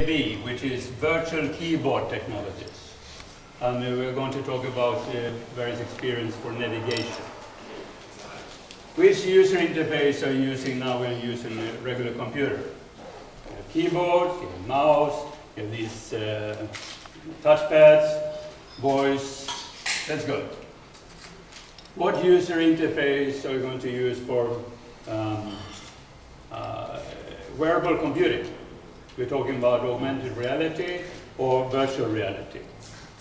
VKB, which is Virtual Keyboard Technologies. And we're going to talk about various experience for navigation. Which user interface are you using now when you're using a regular computer? You have keyboard, you have mouse, you have these touchpads, voice. That's good. What user interface are you going to use for wearable computing? We're talking about augmented reality or virtual reality.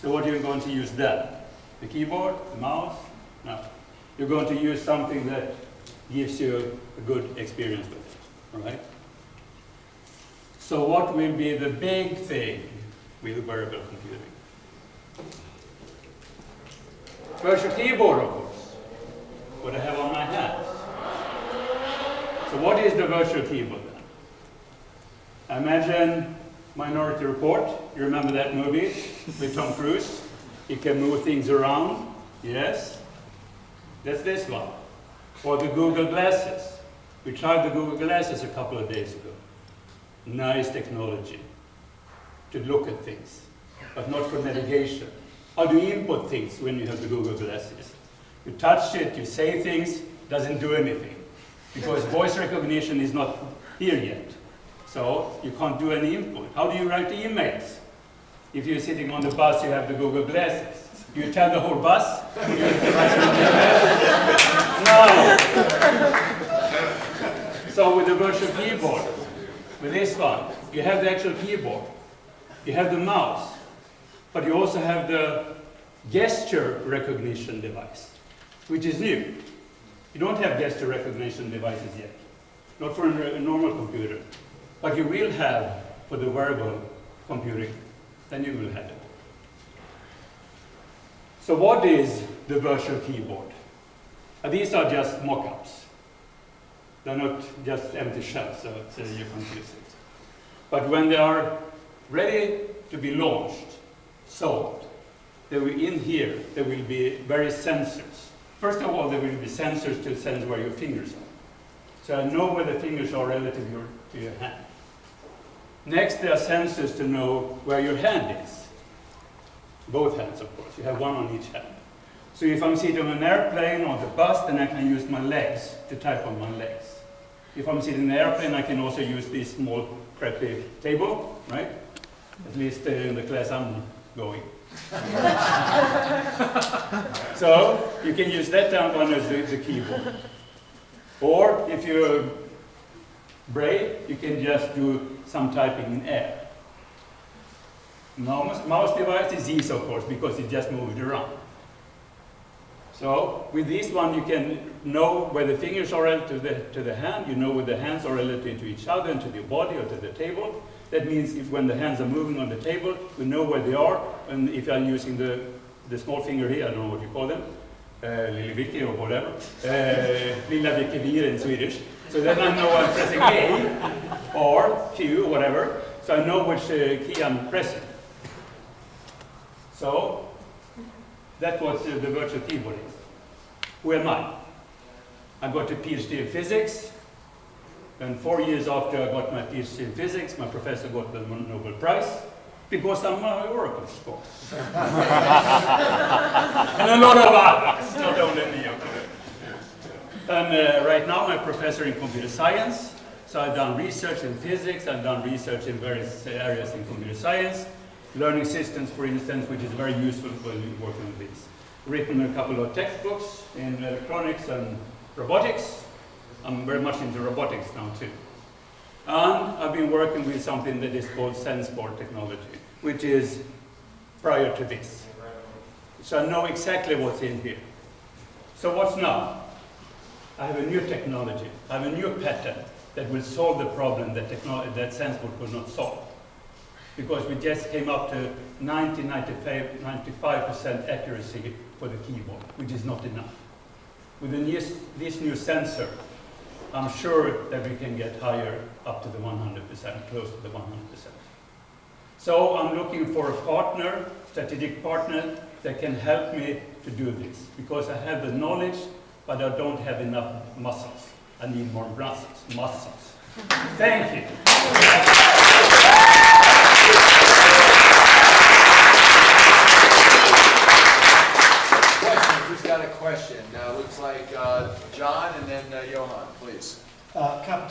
So what are you going to use then? The keyboard, the mouse? No. You're going to use something that gives you a good experience with it, all right? So what will be the big thing with wearable computing? Virtual keyboard, of course, what I have on my hands. So what is the virtual keyboard then? Imagine Minority Report. You remember that movie with Tom Cruise? He can move things around. Yes? That's this one. Or the Google Glasses. We tried the Google Glasses a couple of days ago. Nice technology to look at things, but not for navigation. How do you input things when you have the Google Glasses? You touch it, you say things, doesn't do anything. Because voice recognition is not here yet. So you can't do any input. How do you write emails? If you're sitting on the bus, you have the Google Glasses. Do you tell the whole bus? No. So with the virtual keyboard, with this one, you have the actual keyboard. You have the mouse. But you also have the gesture recognition device, which is new. You don't have gesture recognition devices yet. Not for a normal computer. But you will have for the wearable computing. Then you will have it. So what is the virtual keyboard? These are just mock-ups. They're not just empty shells, so you confuse it. But when they are ready to be launched, sold, there will, in here, there will be various sensors. First of all, there will be sensors to sense where your fingers are. So I know where the fingers are relative to your hand. Next, there are sensors to know where your hand is. Both hands, of course. You have one on each hand. So if I'm sitting on an airplane or the bus, then I can use my legs to type on my legs. If I'm sitting in an airplane, I can also use this small, crappy table, right? At least in the class I'm going. So you can use that down one as the keyboard. Or if you're brave, you can just do some typing in air. Mouse device is easy, of course, because it just moves around. So with this one, you can know where the fingers are relative to the hand. You know where the hands are relative to each other and to the body or to the table. That means if when the hands are moving on the table, we know where they are. And if I'm using the small finger here, I don't know what you call them, Lille Vicky or whatever, Lilla VKB in Swedish. So then I know I'm pressing A or Q, whatever. So I know which key I'm pressing. So that's what the virtual keyboard is. Who am I? I got a PhD in physics. And 4 years after I got my PhD in physics, my professor got the Nobel Prize because I'm an Oracle, of course. And a lot of others, not only me. And right now I'm a professor in computer science. So I've done research in physics, I've done research in various areas in computer science. Learning systems, for instance, which is very useful when you're working with these. Written a couple of textbooks in electronics and robotics. I'm very much into robotics now too. And I've been working with something that is called Senseboard technology, which is prior to this. So I know exactly what's in here. So what's now? I have a new technology. I have a new patent that will solve the problem that Senseboard could not solve. Because we just came up to 95% accuracy for the keyboard, which is not enough. With this new sensor, I'm sure that we can get higher, up to the 100%, close to the 100%. So I'm looking for a partner, strategic partner, that can help me to do this. Because I have the knowledge, but I don't have enough muscles. I need more muscles. Thank you.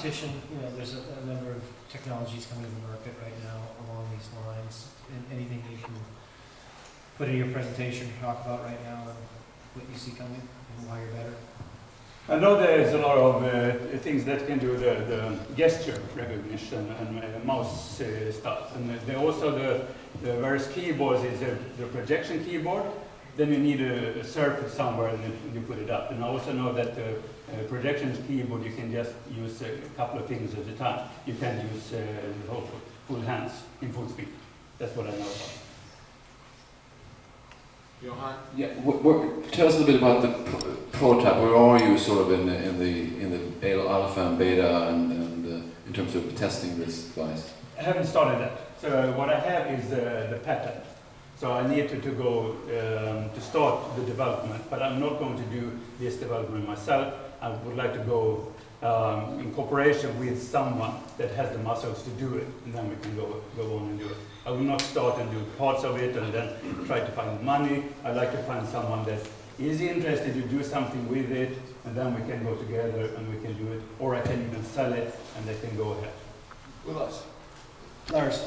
competition? You know, there's a number of technologies coming to the market right now along these lines. And anything you can put in your presentation or talk about right now and what you see coming and why you're better? I know there's a lot of things that can do the gesture recognition and mouse stuff. And there also the various keyboards is the projection keyboard. Then you need a surface somewhere and then you put it up. And I also know that the projection keyboard, you can just use a couple of fingers at a time. You can use the whole full hands in full speed. That's what I know about. Johan? Yeah, tell us a little bit about the prototype. Where are you sort of in the alpha and beta and in terms of testing this device? I haven't started that. So what I have is the patent. So I need to go to start the development, but I'm not going to do this development myself. I would like to go in cooperation with someone that has the muscles to do it, and then we can go on and do it. I will not start and do parts of it and then try to find money. I'd like to find someone that is interested to do something with it, and then we can go together and we can do it, or I can even sell it and they can go ahead. With us. Lars,